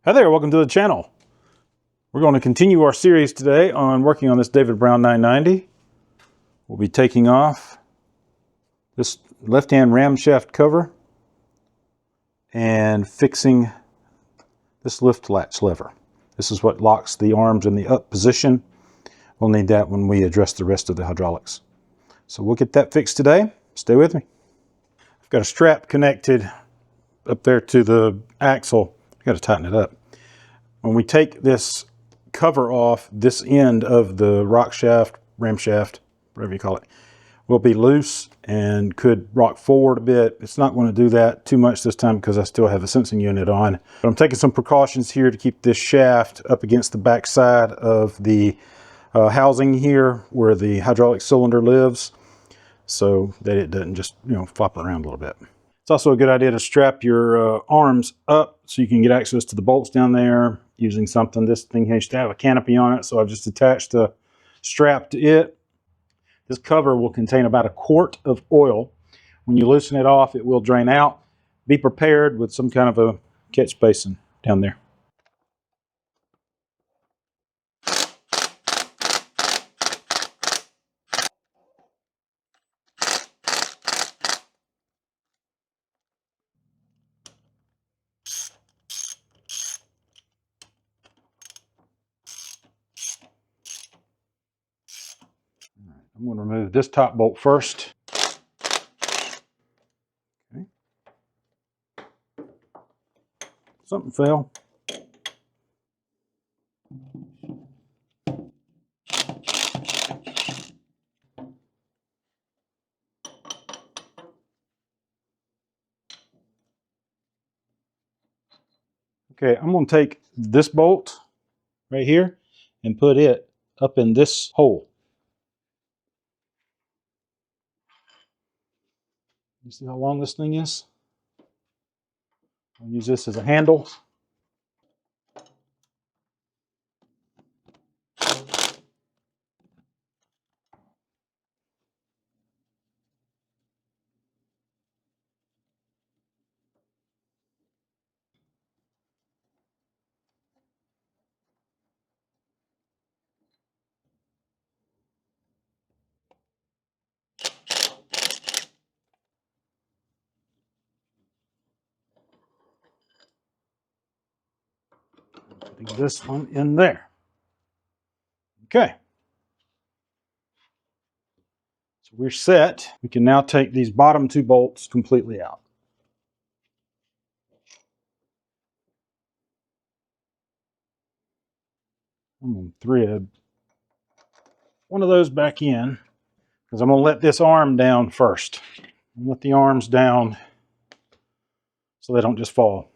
Hi there, welcome to the channel. We're going to continue our series today on working on this David Brown 990. We'll be taking off this left-hand ram shaft cover and fixing this lift latch lever. This is what locks the arms in the up position. We'll need that when we address the rest of the hydraulics. So we'll get that fixed today. Stay with me. I've got a strap connected up there to the axle. I've got to tighten it up. When we take this cover off, this end of the rock shaft, ram shaft, whatever you call it, will be loose and could rock forward a bit. It's not going to do that too much this time because I still have a sensing unit on. But I'm taking some precautions here to keep this shaft up against the back side of the housing here where the hydraulic cylinder lives, so that it doesn't just, flop around a little bit. It's also a good idea to strap your arms up so you can get access to the bolts down there using something. This thing used to have a canopy on it, so I've just attached a strap to it. This cover will contain about a quart of oil. When you loosen it off, it will drain out. Be prepared with some kind of a catch basin down there. I'm going to remove this top bolt first. Okay. Something fell. Okay, I'm going to take this bolt right here and put it up in this hole. You see how long this thing is? I'll use this as a handle. Putting this one in there. Okay. So we're set. We can now take these bottom two bolts completely out. I'm going to thread one of those back in because I'm going to let this arm down first. Let the arms down so they don't just fall.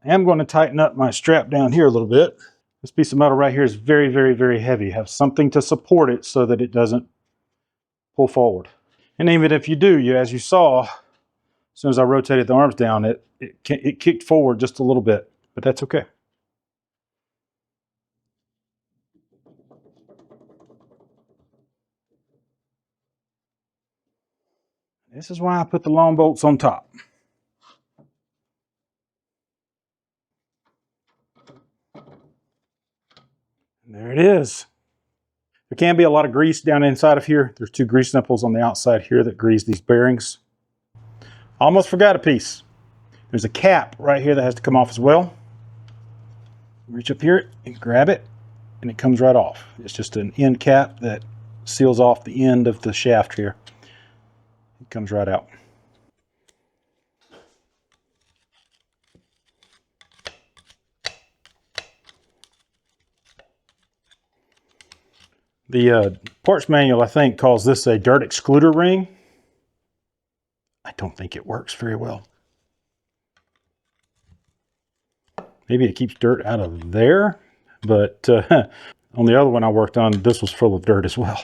I am going to tighten up my strap down here a little bit. This piece of metal right here is very, very, very heavy. Have something to support it so that it doesn't pull forward. And even if you do, as you saw, as soon as I rotated the arms down, it kicked forward just a little bit, but that's okay. This is why I put the long bolts on top. And there it is. There can be a lot of grease down inside of here. There's two grease nipples on the outside here that grease these bearings. Almost forgot a piece. There's a cap right here that has to come off as well. Reach up here and grab it, and it comes right off. It's just an end cap that seals off the end of the shaft here. It comes right out. The parts manual, I think, calls this a dirt excluder ring. I don't think it works very well. Maybe it keeps dirt out of there, but on the other one I worked on, this was full of dirt as well.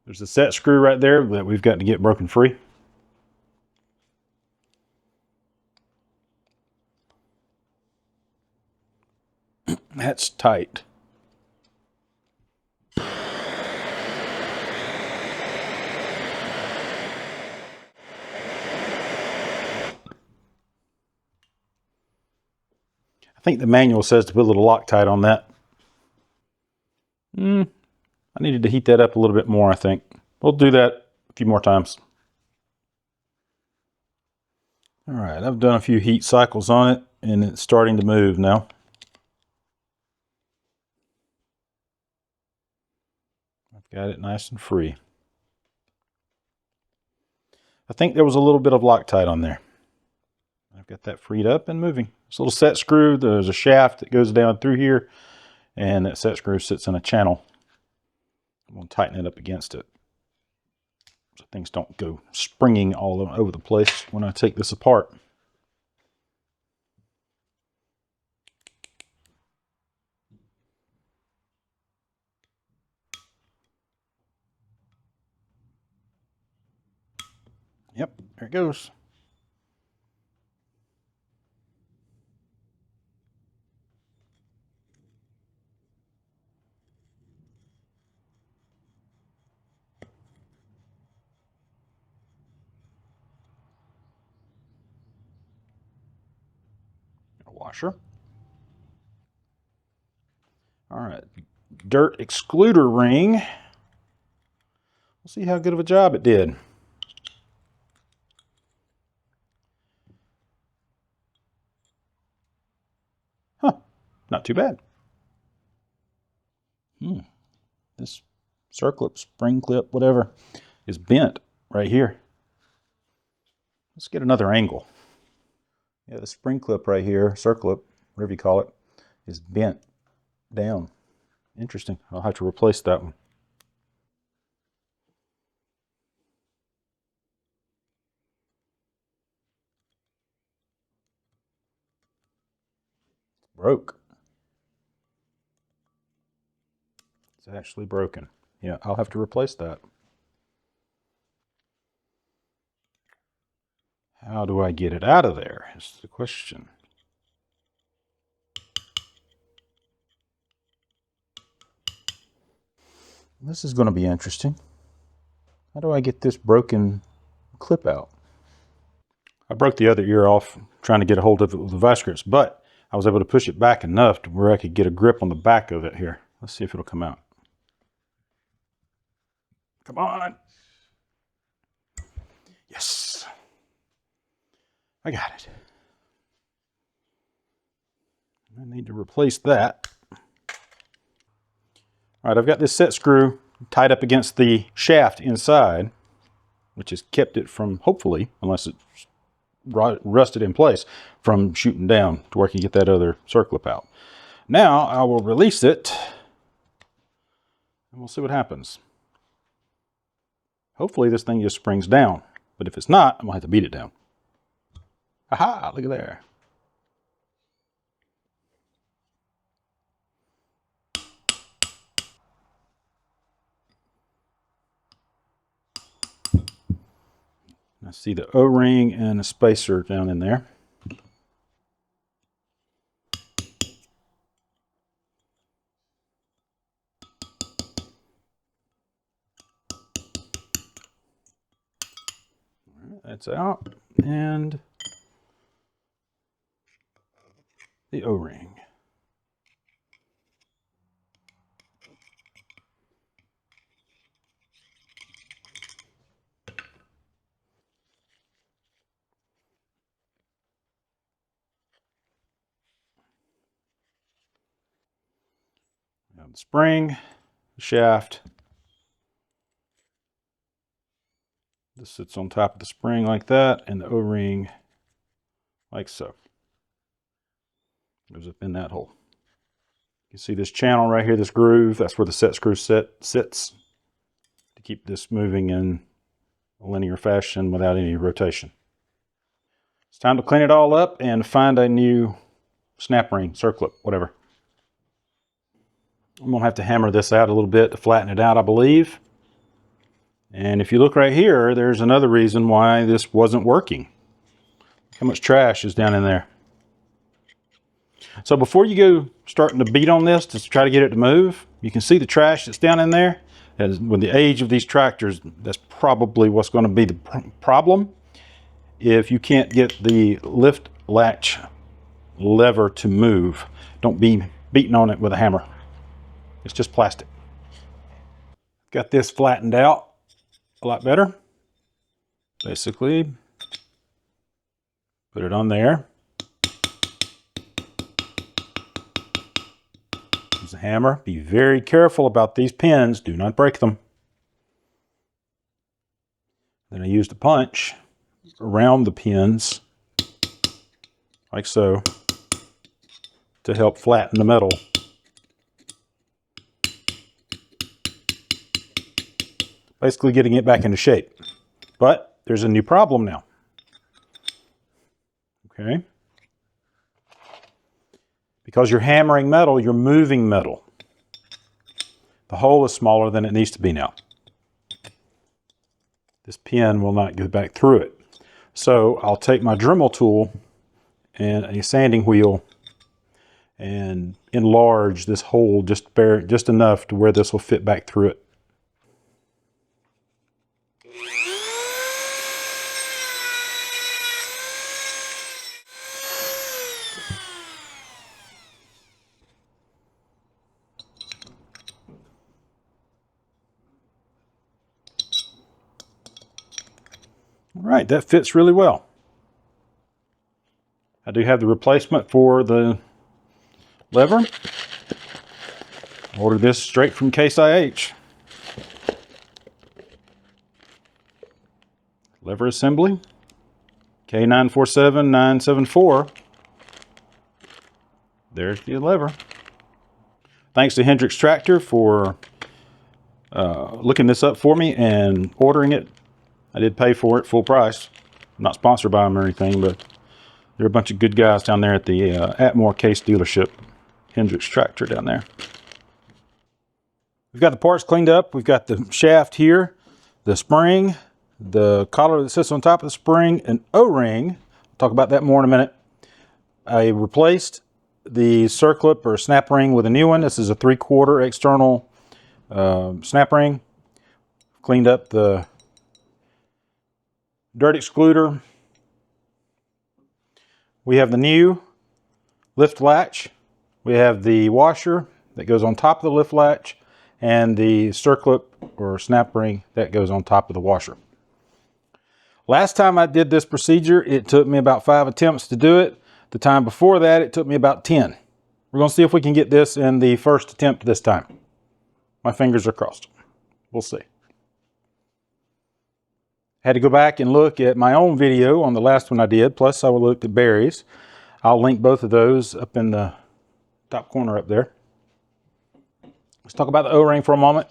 There's a set screw right there that we've got to get broken free. That's tight. I think the manual says to put a little Loctite on that. I needed to heat that up a little bit more, I think. We'll do that a few more times. All right, I've done a few heat cycles on it, and it's starting to move now. I've got it nice and free. I think there was a little bit of Loctite on there. I've got that freed up and moving. This little set screw, there's a shaft that goes down through here, and that set screw sits in a channel. I'm going to tighten it up against it so things don't go springing all over the place when I take this apart. Yep, there it goes. A washer. All right, dirt excluder ring. We'll see how good of a job it did. Huh, not too bad. This circlip, spring clip, whatever, is bent right here. Let's get another angle. Yeah, the spring clip right here, circlip, whatever you call it, is bent down. Interesting. I'll have to replace that one. Broke. It's actually broken. Yeah, I'll have to replace that. How do I get it out of there is the question. This is going to be interesting. How do I get this broken clip out? I broke the other ear off trying to get a hold of it with the vice grips, but I was able to push it back enough to where I could get a grip on the back of it here. Let's see if it'll come out. Come on. Yes. I got it. I need to replace that. All right, I've got this set screw tied up against the shaft inside, which has kept it from, hopefully, unless it's rusted in place, from shooting down to where I can get that other circlip out. Now I will release it and we'll see what happens. Hopefully this thing just springs down, but if it's not, I'm gonna have to beat it down. Aha, look at there. I see the O-ring and a spacer down in there. That's out, and the O-ring. Now the spring, the shaft. This sits on top of the spring like that, and the O-ring like so. Goes up in that hole. You can see this channel right here, this groove, that's where the set screw sits to keep this moving in a linear fashion without any rotation. It's time to clean it all up and find a new snap ring, circlip, whatever. I'm gonna have to hammer this out a little bit to flatten it out, I believe. And if you look right here, there's another reason why this wasn't working. How much trash is down in there. So before you go starting to beat on this to try to get it to move, you can see the trash that's down in there. As with the age of these tractors, that's probably what's going to be the problem. If you can't get the lift latch lever to move, don't be beating on it with a hammer. It's just plastic. Got this flattened out a lot better. Basically, put it on there. Use a hammer. Be very careful about these pins. Do not break them. Then I used a punch around the pins, like so, to help flatten the metal. Basically getting it back into shape. But there's a new problem now. Okay. Because you're hammering metal, you're moving metal. The hole is smaller than it needs to be now. This pin will not get back through it. So I'll take my Dremel tool and a sanding wheel and enlarge this hole just enough to where this will fit back through it. All right, that fits really well. I do have the replacement for the lever. Ordered this straight from Case IH. Lever assembly, K947974. There's the lever. Thanks to Hendrix Tractor for looking this up for me and ordering it. I did pay for it full price. I'm not sponsored by them or anything, but they're a bunch of good guys down there at the Atmore Case dealership. Hendrix Tractor down there. We've got the parts cleaned up. We've got the shaft here, the spring, the collar that sits on top of the spring, an O-ring. I'll talk about that more in a minute. I replaced the circlip or snap ring with a new one. This is a 3/4 external snap ring. Cleaned up the dirt excluder. We have the new lift latch. We have the washer that goes on top of the lift latch and the circlip or snap ring that goes on top of the washer. Last time I did this procedure, it took me about 5 attempts to do it. The time before that, it took me about 10. We're going to see if we can get this in the first attempt this time. My fingers are crossed. We'll see. Had to go back and look at my own video on the last one I did, plus I looked at Barry's. I'll link both of those up in the top corner up there. Let's talk about the O-ring for a moment.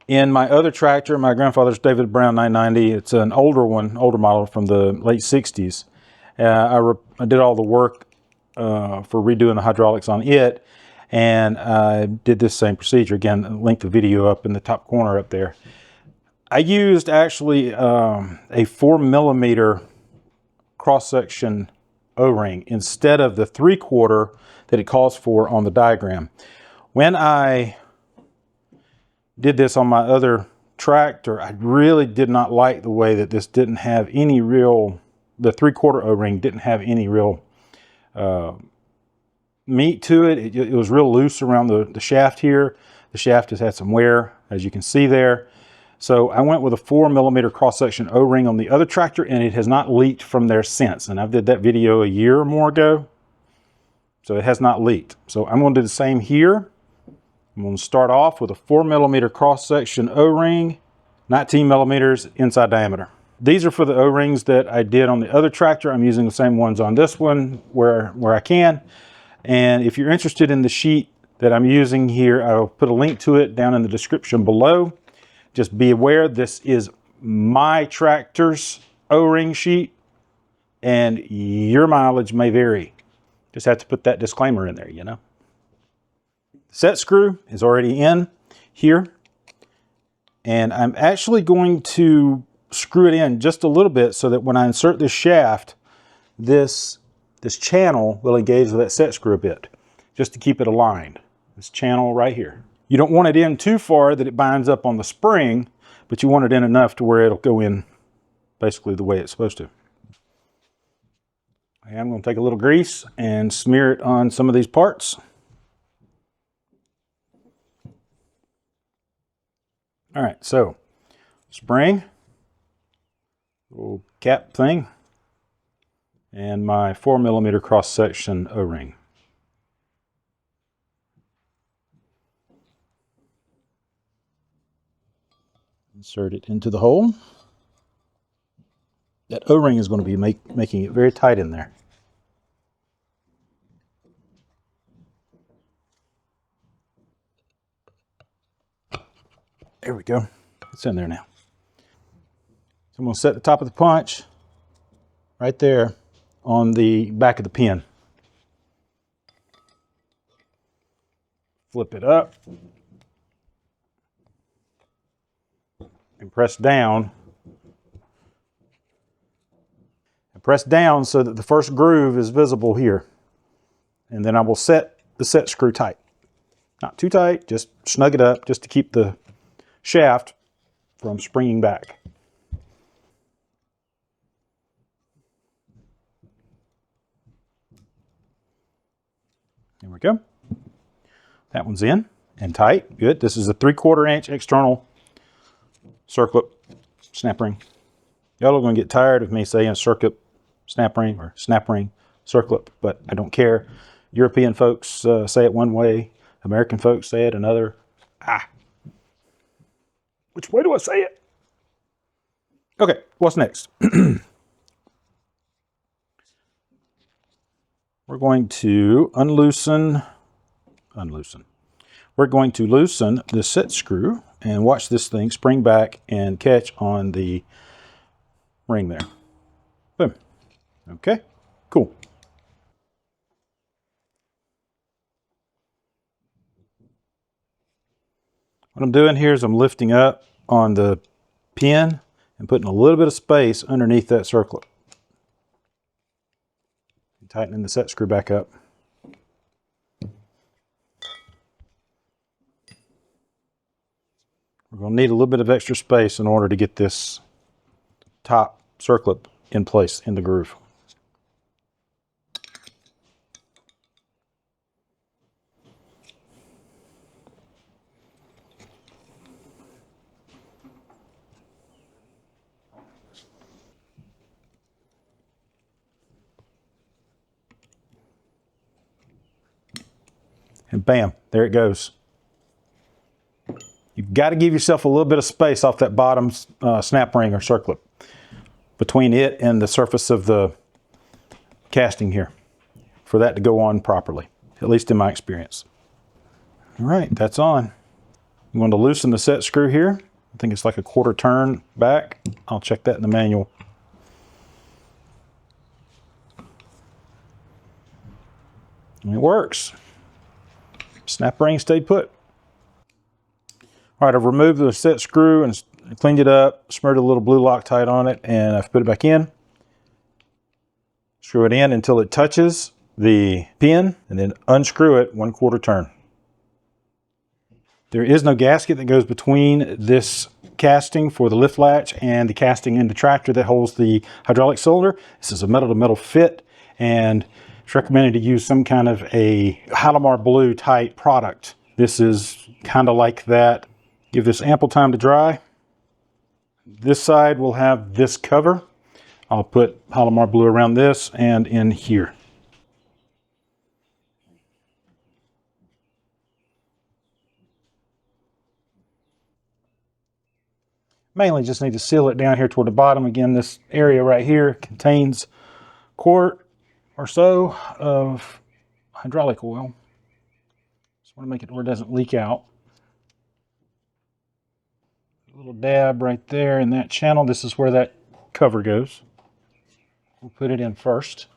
In my other tractor, my grandfather's David Brown 990, it's an older one, older model from the late 60s. I did all the work for redoing the hydraulics on it, and I did this same procedure. Again, I'll link the video up in the top corner up there. I used actually a 4mm cross-section O-ring instead of the 3/4 that it calls for on the diagram. When I did this on my other tractor, I really did not like the way that this didn't have any real, the 3/4 O-ring didn't have any real meat to it. It was real loose around the shaft here. The shaft has had some wear, as you can see there. So I went with a 4mm cross-section O-ring on the other tractor, and it has not leaked from there since. And I did that video a year or more ago, so it has not leaked. So I'm going to do the same here. I'm going to start off with a 4mm cross-section O-ring, 19mm inside diameter. These are for the O-rings that I did on the other tractor. I'm using the same ones on this one where I can. And if you're interested in the sheet that I'm using here, I'll put a link to it down in the description below. Just be aware this is my tractor's O-ring sheet and your mileage may vary. Just have to put that disclaimer in there, you know. The set screw is already in here. And I'm actually going to screw it in just a little bit so that when I insert this shaft, this channel will engage with that set screw a bit, just to keep it aligned. This channel right here. You don't want it in too far that it binds up on the spring, but you want it in enough to where it'll go in basically the way it's supposed to. I'm going to take a little grease and smear it on some of these parts. All right, so spring, little cap thing, and my 4mm cross-section O-ring. Insert it into the hole. That O-ring is going to be making it very tight in there. There we go. It's in there now. So I'm going to set the top of the punch right there on the back of the pin. Flip it up and press down. And press down so that the first groove is visible here. And then I will set the set screw tight. Not too tight, just snug it up just to keep the shaft from springing back. There we go. That one's in and tight. Good. This is a 3/4 inch external circlip snap ring. Y'all are going to get tired of me saying circlip snap ring or snap ring circlip, but I don't care. European folks say it one way. American folks say it another. Which way do I say it? Okay, what's next? We're going to unloosen. We're going to loosen the set screw and watch this thing spring back and catch on the ring there. Boom. Okay, cool. What I'm doing here is I'm lifting up on the pin and putting a little bit of space underneath that circlip. Tightening the set screw back up. We're going to need a little bit of extra space in order to get this top circlip in place in the groove. And bam, there it goes. You've got to give yourself a little bit of space off that bottom snap ring or circlip between it and the surface of the casting here for that to go on properly, at least in my experience. All right, that's on. I'm going to loosen the set screw here. I think it's like a 1/4 turn back. I'll check that in the manual. And it works. Snap ring stayed put. All right, I've removed the set screw and cleaned it up, smeared a little blue Loctite on it, and I've put it back in. Screw it in until it touches the pin, and then unscrew it 1/4 turn. There is no gasket that goes between this casting for the lift latch and the casting in the tractor that holds the hydraulic cylinder. This is a metal-to-metal fit, and it's recommended to use some kind of a Halimar blue type product. This is kind of like that. Give this ample time to dry. This side will have this cover. I'll put Halimar blue around this and in here. Mainly just need to seal it down here toward the bottom. Again, this area right here contains 1/4 or so of hydraulic oil. Just want to make it where it doesn't leak out. A little dab right there in that channel. This is where that cover goes. We'll put it in first.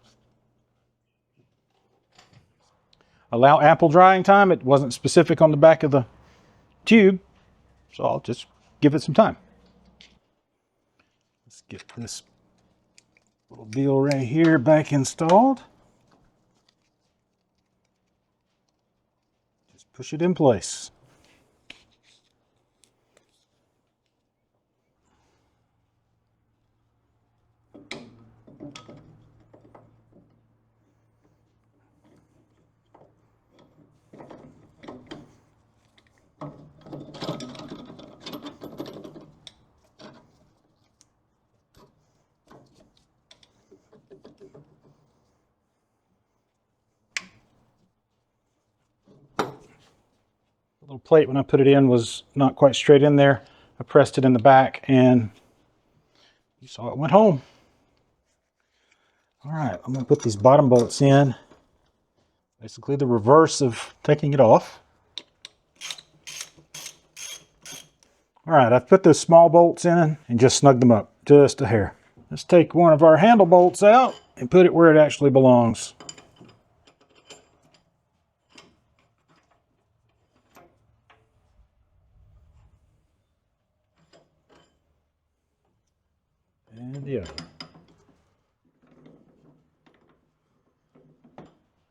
Allow ample drying time. It wasn't specific on the back of the tube, so I'll just give it some time. Let's get this little deal right here back installed. Just push it in place. The little plate when I put it in was not quite straight in there. I pressed it in the back and you saw it went home. All right, I'm going to put these bottom bolts in. Basically the reverse of taking it off. All right, I've put those small bolts in and just snugged them up just a hair. Let's take one of our handle bolts out and put it where it actually belongs. And the other.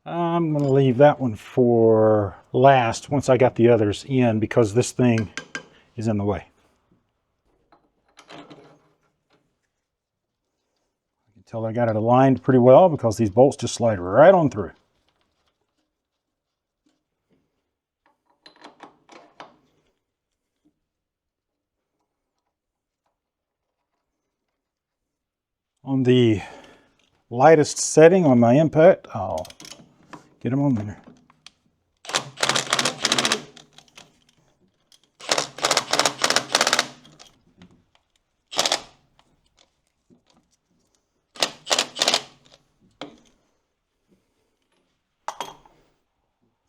I'm going to leave that one for last once I got the others in because this thing is in the way. I can tell I got it aligned pretty well because these bolts just slide right on through. On the lightest setting on my impact, I'll get them on there.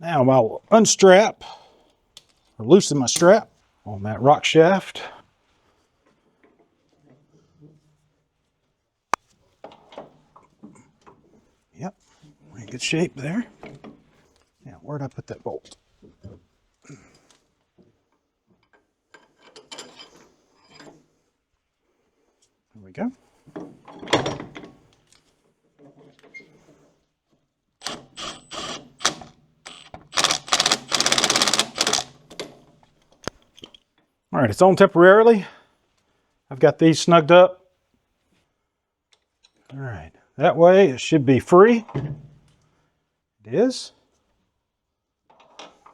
Now I'll unstrap or loosen my strap on that rock shaft. Yep, we're in good shape there. Now, where'd I put that bolt? There we go. All right, it's on temporarily. I've got these snugged up. All right, that way it should be free. It is.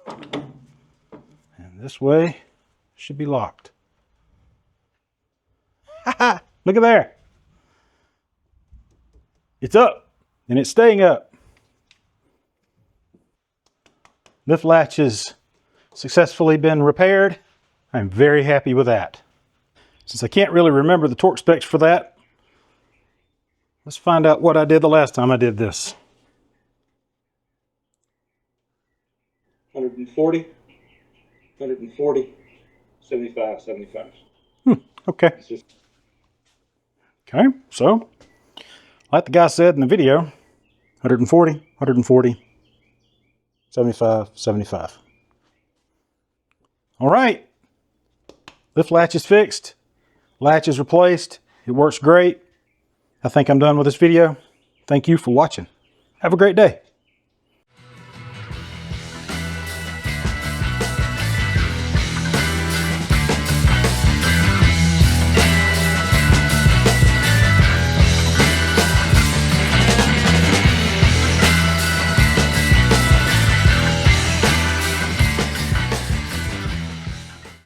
And this way it should be locked. Look at there. It's up and it's staying up. Lift latch has successfully been repaired. I'm very happy with that. Since I can't really remember the torque specs for that, let's find out what I did the last time I did this. 140, 140, 75, 75. Okay. Okay, so like the guy said in the video, 140, 140, 75, 75. All right. Lift latch is fixed. Latch is replaced. It works great. I think I'm done with this video. Thank you for watching. Have a great day.